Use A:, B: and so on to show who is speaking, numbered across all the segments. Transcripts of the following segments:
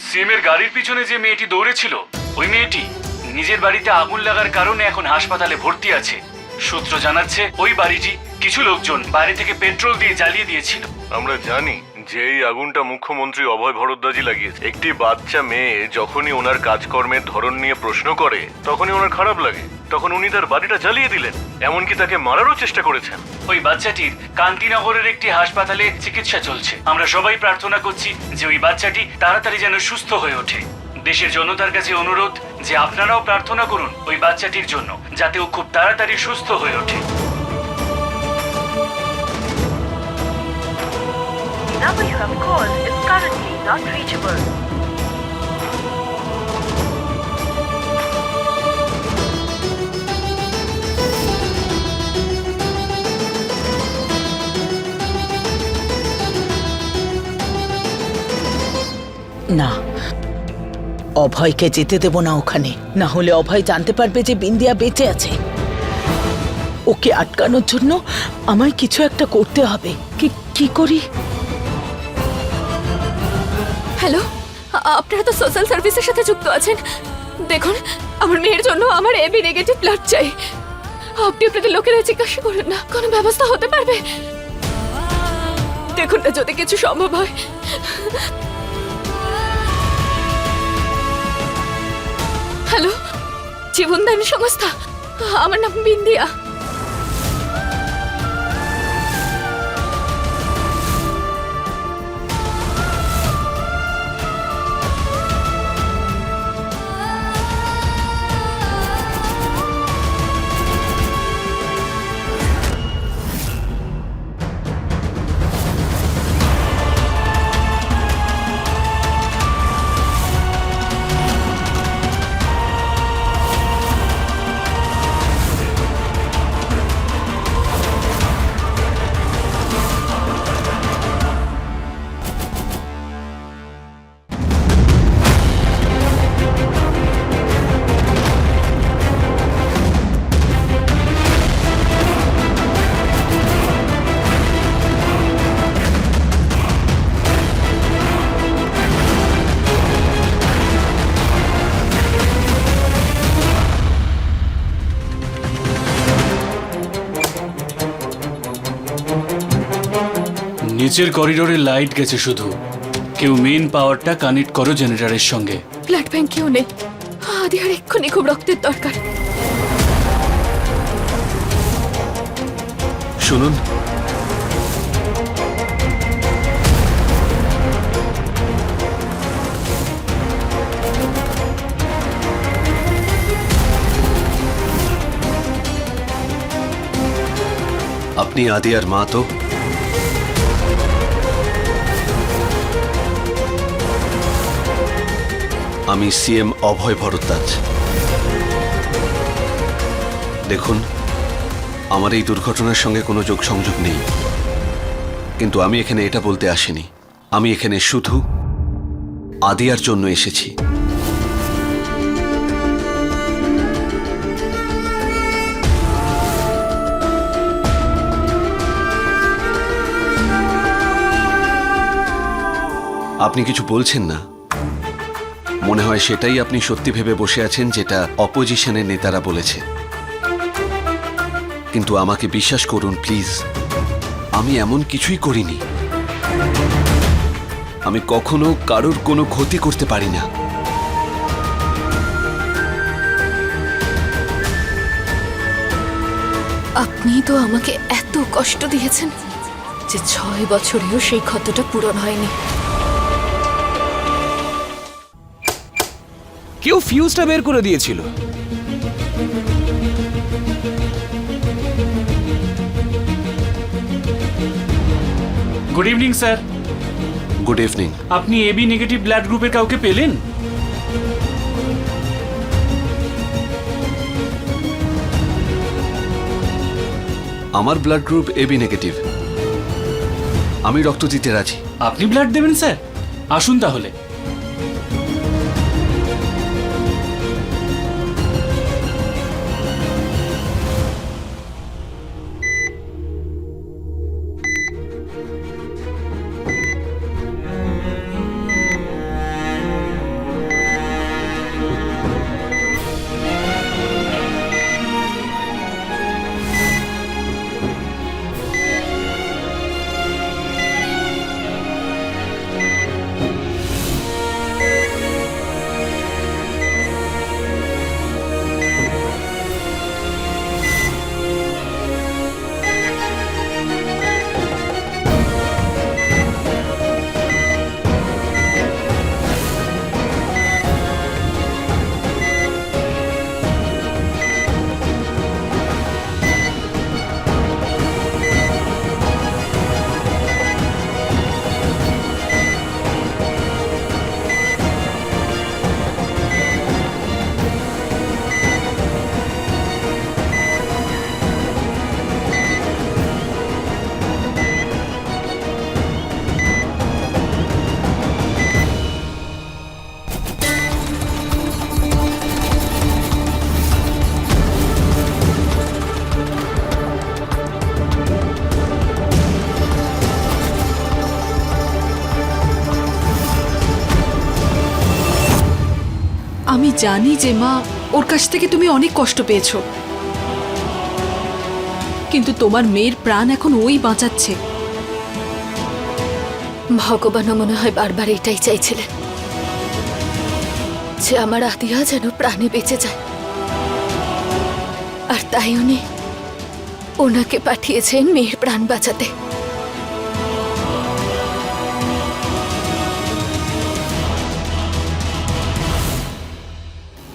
A: সিএমের গাড়ির পিছনে যে মেয়েটি দৌড়েছিল, ওই মেয়েটি নিজের বাড়িতে আগুন লাগার কারণে এখন হাসপাতালে ভর্তি আছে। সূত্র জানাচ্ছে ওই বাড়িটি কিছু লোকজন বাইরে থেকে পেট্রোল দিয়ে জ্বালিয়ে দিয়েছিল।
B: আমরা জানি যে এই আগুনটা মুখ্যমন্ত্রী অভয় ভরদ্বাজই লাগিয়েছে। একটি বাচ্চা মেয়ে যখনই ওনার কাজকর্মের ধরন নিয়ে প্রশ্ন করে তখনই ওনার খারাপ লাগে, তখন উনি তার বাড়িটা জ্বালিয়ে দিলেন, এমনকি তাকে মারারও চেষ্টা করেছেন।
A: ওই বাচ্চাটির কান্তিনগরের একটি হাসপাতালে চিকিৎসা চলছে। আমরা সবাই প্রার্থনা করছি যে ওই বাচ্চাটি তাড়াতাড়ি যেন সুস্থ হয়ে ওঠে। দেশের জনতার কাছে অনুরোধ যে আপনারাও প্রার্থনা করুন ওই বাচ্চাটির জন্য, যাতে ও খুব তাড়াতাড়ি সুস্থ হয়ে ওঠে।
C: The number you have called is currently not reachable.
D: না, অভয়কে যেতে দেব না ওখানে। না হলে অভয় জানতে পারবে যে বিন্দিয়া বেঁচে আছে। ওকে আটকানোর জন্য আমায় কিছু একটা করতে হবে। কি করি?
E: হ্যালো, আপনারা তো সোশ্যাল সার্ভিসের সাথে যুক্ত আছেন। দেখুন, আমার মেয়ের জন্য আমার এবি নেগেটিভ ব্লাড চাই। আপনি আপনাদের লোকেরা জিজ্ঞাসা করুন না, কোনো ব্যবস্থা হতে পারবে? দেখুন না, যদি কিছু সম্ভব হয়। হ্যালো, জীবনদান সংস্থা, আমার নাম বিন্দিয়া।
A: নিচের করিডোরে লাইট গেছে, শুধু কেউ মেইন পাওয়ারটা কানেক্ট করো জেনারেটরের সঙ্গে।
E: ব্লাড ব্যাংক কেউ নেই। আদি আর এক্ষুনি খুব রক্তের দরকার।
F: শুনুন, আপনি আদি আর মা তো? আমি সিএম অভয় ভরদ্বাজ। দেখুন, আমার এই দুর্ঘটনার সঙ্গে কোনো যোগ সংযোগ নেই, কিন্তু আমি এখানে এটা বলতে আসিনি। আমি এখানে শুধু আদিয়ার জন্য এসেছি। আপনি কিছু বলছেন না, মনে হয় সেটাই আপনি সত্যি ভেবে বসে আছেন, যেটা অপোজিশনের নেতারা বলেছে। কিন্তু আমাকে বিশ্বাস করুন প্লিজ, আমি এমন কিছুই করিনি। আমি কখনো কারোর কোনো ক্ষতি করতে পারি না।
E: আপনি তো আমাকে এত কষ্ট দিয়েছেন যে 6 বছরেও সেই ক্ষতটা পূরণ হয়নি।
G: কেউ ফিউজটা বের করে দিয়েছিল।
A: Good evening sir.
F: Good evening.
A: আপনি এবি নেগেটিভ ব্লাড গ্রুপের কাউকে পেলেন?
F: আমার ব্লাড গ্রুপ এবি নেগেটিভ। আমি রক্ত দিতে রাজি।
A: আপনি ব্লাড দেবেন স্যার? আসুন তাহলে।
H: জানি যে মা ওর কাছ থেকে তুমি অনেক কষ্ট পেয়েছো, কিন্তু তোমার মেয়ের প্রাণ এখন ওই বাঁচাচ্ছে।
E: ভগবানও মনে হয় বারবার এটাই চাইছিলেন যে আমার আদিয়া যেন প্রাণে বেঁচে যায়, আর তাই উনি ওনাকে পাঠিয়েছেন মেয়ের প্রাণ বাঁচাতে।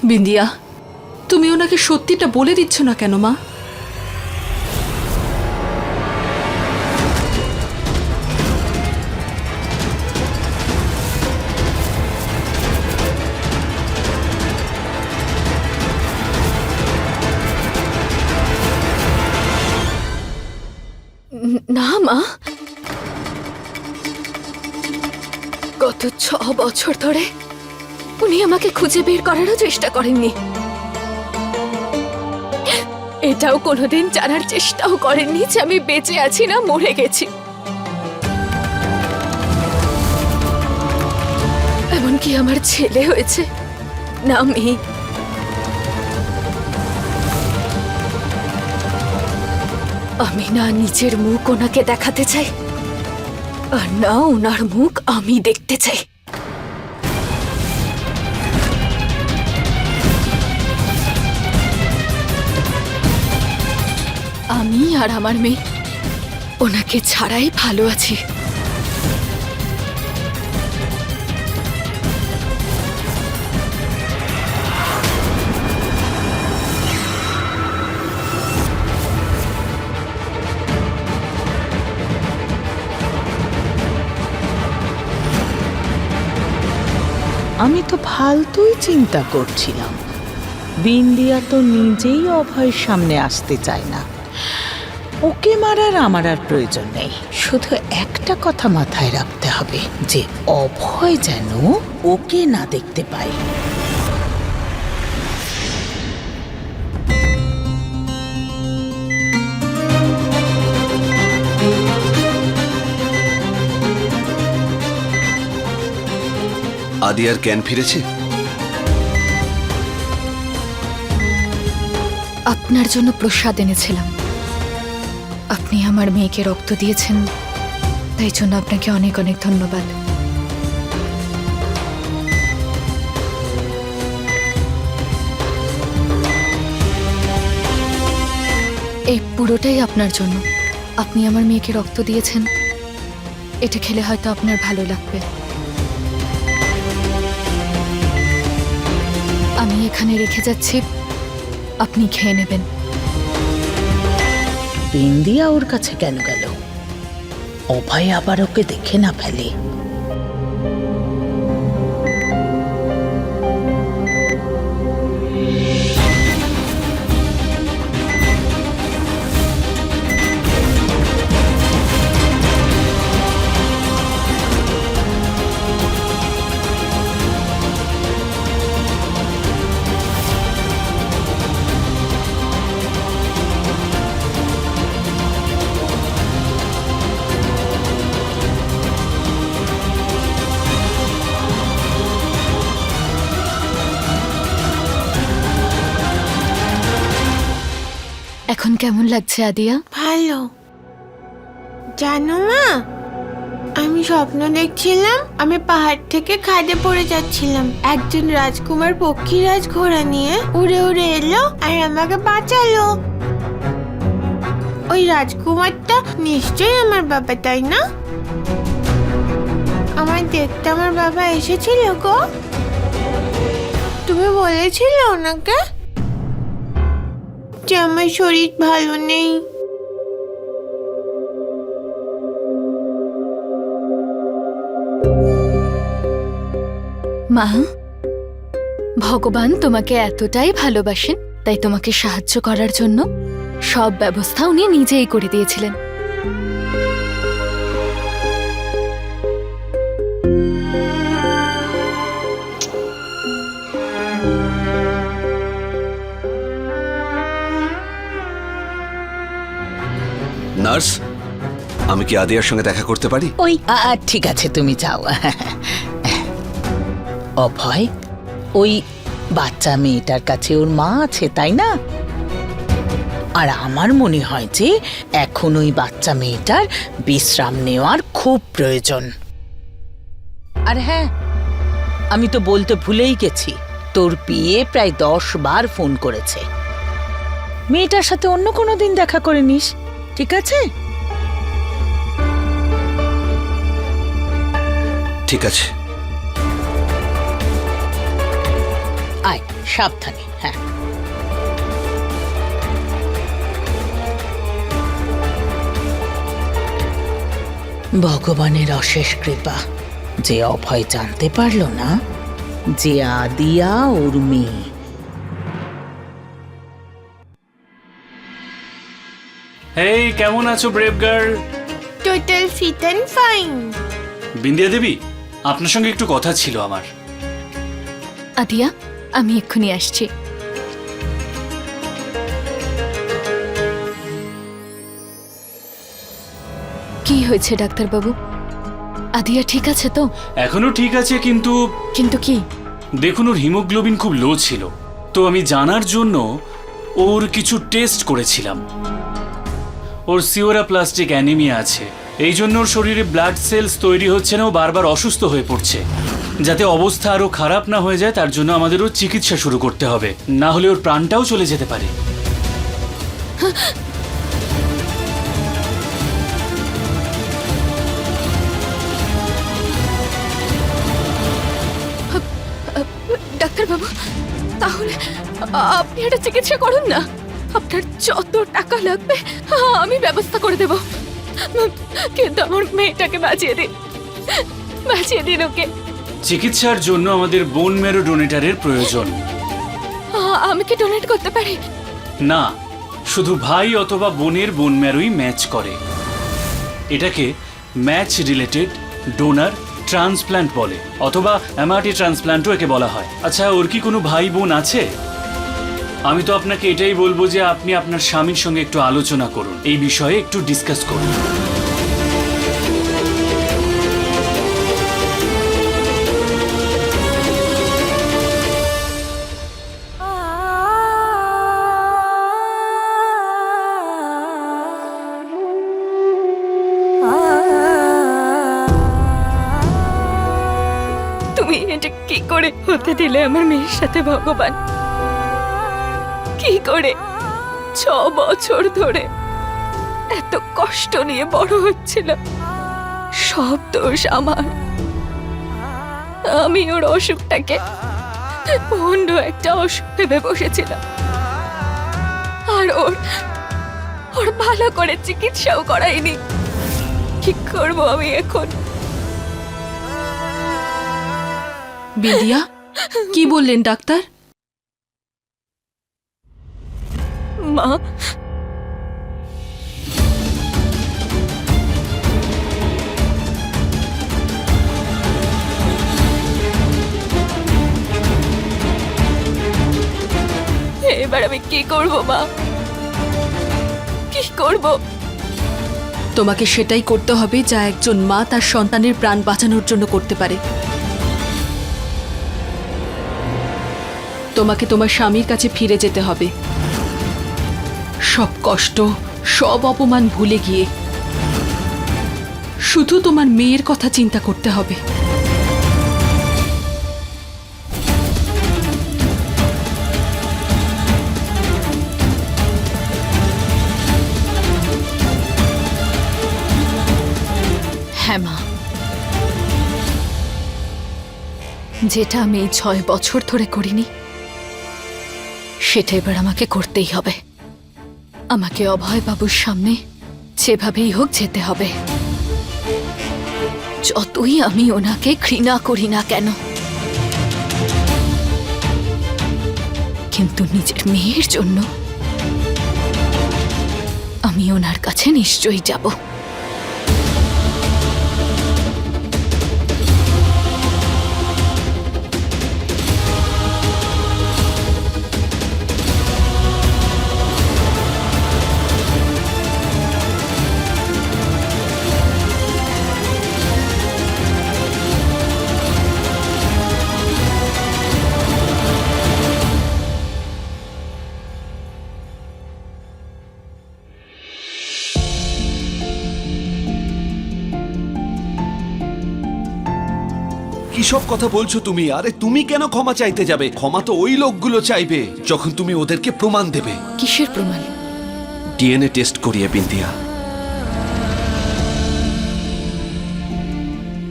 H: বিন্দিয়া, তুমি ওনাকে সত্যিটা বলে দিচ্ছ না কেন মা?
E: না মা, গত 6 বছর ধরে উনি আমাকে খুঁজে বের করারও চেষ্টা করেননি, এটাও কোনোদিন জানার চেষ্টাও করেননি যে আমি বেঁচে আছি না মরে গেছি। এমনকি আমার ছেলে হয়েছে না মেয়ে। আমি না নিজের মুখ ওনাকে দেখাতে চাই, আর না ওনার মুখ আমি দেখতে চাই। আমি আর আমার মেয়ে ওনাকে ছাড়াই ভালো আছি।
D: আমি তো ফালতুই চিন্তা করছিলাম। বিন্দিয়া তো নিজেই অভয়ের সামনে আসতে চায় না। ওকে মারার আমার আর প্রয়োজন নেই। শুধু একটা কথা মাথায় রাখতে হবে যে অভয় যেন ওকে না দেখতে পায়।
F: আদিয়ার জ্ঞান ফিরেছে?
E: আপনার জন্য প্রসাদ এনেছিলাম। আপনি আমার মেয়েকে রক্ত দিয়েছেন, তাই জন্য আপনাকে অনেক অনেক ধন্যবাদ। এই পুরোটাই আপনার জন্য। আপনি আমার মেয়েকে রক্ত দিয়েছেন, এটা খেলে হয়তো আপনার ভালো লাগবে। আমি এখানে রেখে যাচ্ছি, আপনি খেয়ে নেবেন।
D: বিন্দিয়া ওর কাছে কেন গেল? অভয় আবার ওকে দেখে না ফেলে।
E: এখন কেমন লাগছে আদিয়া?
I: ভালো। জানো মা, আমি স্বপ্ন দেখছিলাম আমি পাহাড় থেকে খাদে পড়ে যাচ্ছিলাম। একজন রাজকুমার পক্ষীরাজ ঘোড়া নিয়ে উড়ে উড়ে এলো আর আমাকে বাঁচালো। ওই রাজকুমারটা নিশ্চয়ই আমার বাবা, তাই না? আমার দেখতে আমার বাবা এসেছিল গো। তুমি বলেছিলে ওনাকে যে আমার শরীর ভালো নেই।
E: মা, ভগবান তোমাকে এতটাই ভালোবাসেন, তাই তোমাকে সাহায্য করার জন্য সব ব্যবস্থা উনি নিজেই করে দিয়েছিলেন।
F: নার্স, আমি কি আদিয়ার সঙ্গে দেখা করতে পারি?
D: ওই ঠিক আছে, তুমি যাও। অভয়, ওই বাচ্চা মেয়েটার কাছে ওর মা আছে, তাই না? আর আমার মনে হয় যে এখন ওই বাচ্চা মেয়েটার বিশ্রাম নেওয়ার খুব প্রয়োজন। আর হ্যাঁ, আমি তো বলতে ভুলেই গেছি, তোর পিয়ে প্রায় 10 বার ফোন করেছে। মেয়েটার সাথে অন্য কোনো দিন দেখা করে নিস, ঠিক আছে?
F: ঠিক আছে।
D: আয় সাবধানে। হ্যাঁ, ভগবানের অশেষ কৃপা যে অভয় জানতে পারলো না যে আদিয়া ওর মেয়ে।
A: এই কেমন আছো brave girl?
I: Total fit and fine.
A: Bindiya Devi, আপনার সঙ্গে একটু কথা ছিল আমার।
E: আদিয়া, আমি এক্ষুনি আসছি। কি হয়েছে ডাক্তারবাবু? আদিয়া ঠিক আছে তো?
A: এখনো ঠিক আছে, কিন্তু
E: কিন্তু কি?
A: দেখুন, ওর হিমোগ্লোবিন খুব লো ছিল, তো আমি জানার জন্য ওর কিছু টেস্ট করেছিলাম। ওর সিওরাপ্লাস্টিক অ্যানিমিয়া আছে, এই জন্য ওর শরীরে ব্লাড সেলস তৈরি হচ্ছে না, ও বারবার অসুস্থ হয়ে পড়ছে। যাতে অবস্থা আরো খারাপ না হয়ে যায় তার জন্য আমাদের ওর চিকিৎসা শুরু করতে হবে, না হলে ওর প্রাণটাও চলে যেতে পারে।
E: ডাক্তারবাবু, তাহলে আপনি একটা চিকিৎসা করুন না। আপনার যত টাকা লাগবে আমি ব্যবস্থা করে দেব, কিন্তু আমার মেয়েটাকে বাঁচিয়ে দিন, বাঁচিয়ে দিন ওকে।
A: চিকিৎসার জন্য আমাদের বোন ম্যারো ডোনেটারের প্রয়োজন।
E: আমি কি ডোনেট করতে পারি?
A: না, শুধু ভাই অথবা বোনের বোন ম্যারোই ম্যাচ করে। এটাকে ম্যাচ রিলেটেড ডোনার ট্রান্সপ্ল্যান্ট বলে, অথবা অ্যামার্টি ট্রান্সপ্ল্যান্টও একে বলা হয়। আচ্ছা, ওর কি কোনো ভাই বোন আছে? আমি তো আপনাকে এটাই বলবো যে আপনি আপনার স্বামীর সঙ্গে একটু আলোচনা করুন, এই বিষয়ে একটু ডিসকাস করুন।
E: তুমি এটা কি করে হতে দিলে আমার মেয়ের সাথে ভগবান? কি করে 6 বছর ধরে এত কষ্ট নিয়ে বড় হচ্ছিল, সব দোষ আমার। আমি ওর অসুখটাকে অন্য একটা অসুখ ভেবে বসেছিলাম, আর ওর ভালো করে চিকিৎসাও করাইনি। কি করবো আমি এখন?
H: বিন্দিয়া, কি বললেন ডাক্তার?
E: মা, এবার আমি কি করব মা? কি করব?
H: তোমাকে সেটাই করতে হবে যা একজন মা তার সন্তানের প্রাণ বাঁচানোর জন্য করতে পারে। তোমাকে তোমার স্বামীর কাছে ফিরে যেতে হবে, সব কষ্ট, সব অপমান ভুলে গিয়ে শুধু তোমার মেয়ের কথা চিন্তা করতে হবে।
E: হ্যাঁ মা, যেটা আমি এই 6 বছর ধরে করিনি সেটা এবার আমাকে করতেই হবে। আমাকে অভয় বাবুর সামনে যেভাবেই হোক যেতে হবে, যতই আমি ওনাকে ঘৃণা করি না কেন। কিন্তু নিজের মেয়ের জন্য আমি ওনার কাছে নিশ্চয়ই যাব।
F: কি সব কথা বলছো তুমি? আরে তুমি কেন ক্ষমা চাইতে যাবে? ক্ষমা তো ওই লোকগুলো চাইবে যখন তুমি ওদেরকে প্রমাণ দেবে।
E: কিসের প্রমাণ?
F: ডিএনএ টেস্ট করিয়ে বিন্দিয়া।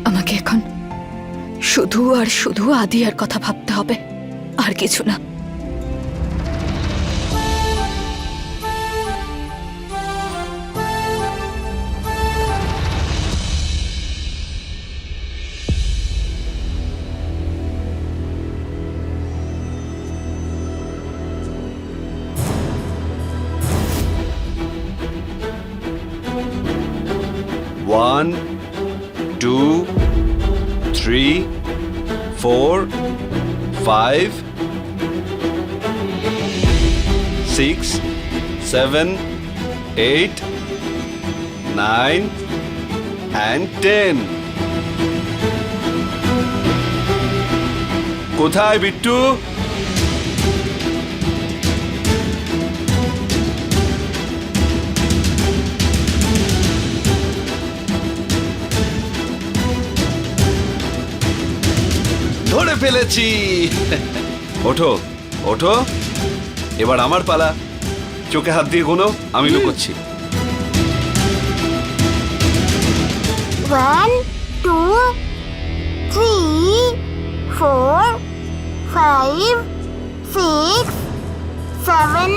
E: আমাকে এখন শুধু আর শুধু আদিয়ার কথা ভাবতে হবে, আর কিছু না।
F: One, 2, 3, 4, 5, 6, 7, 8, 9 and 10. কোথায় বিট্টু? ধরে ফেলেছি। ওঠো ওঠো, এবার আমার পালা। চোখে হাত দিয়ে গোনো, আমি লুকোচ্ছি।
I: 1, 2, 3, 4, 5, 6, 7,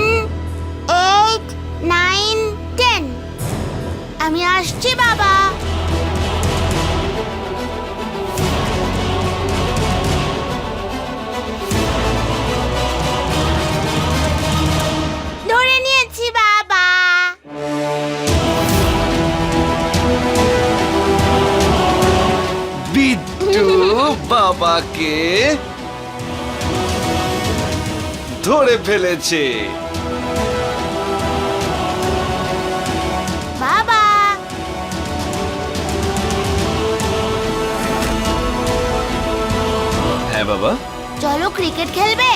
I: 8, 9, 10. আমি আসছি বাবা। ধরে নিয়েছি বাবা।
F: বিট্টু বাবাকে ধরে ফেলেছে।
I: বাবা,
F: হ্যাঁ বাবা।
I: চলো ক্রিকেট খেলবে।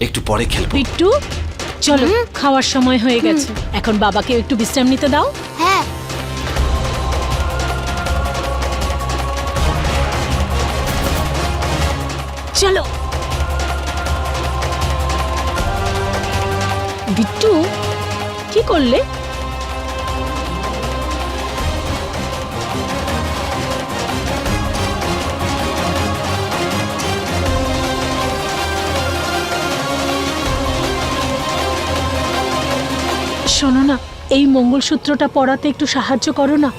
F: একটু পরে খেলবো।
J: বিট্টু চলো, খাওয়ার সময় হয়ে গেছে, এখন বাবাকে একটু বিশ্রাম নিতে দাও।
I: হ্যাঁ,
J: চলো। বিট্টু কি করলে? শোনো না, এই মঙ্গলসূত্রটা পরাতে একটু সাহায্য করো না।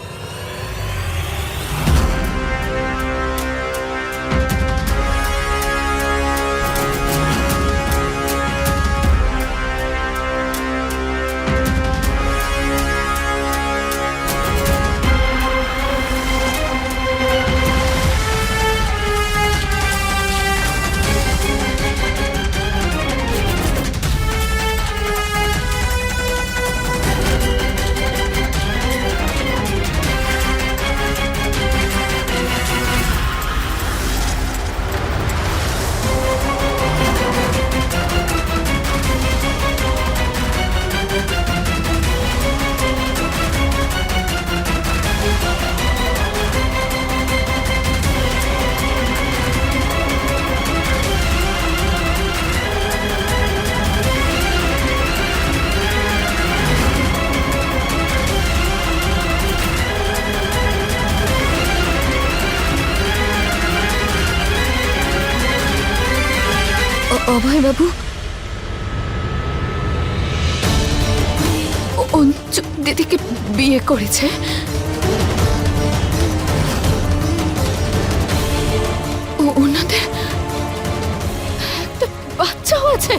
E: অভয় বাবু অঞ্জু দিদিকে বিয়ে করেছে। ওনাদের একটা বাচ্চাও আছে।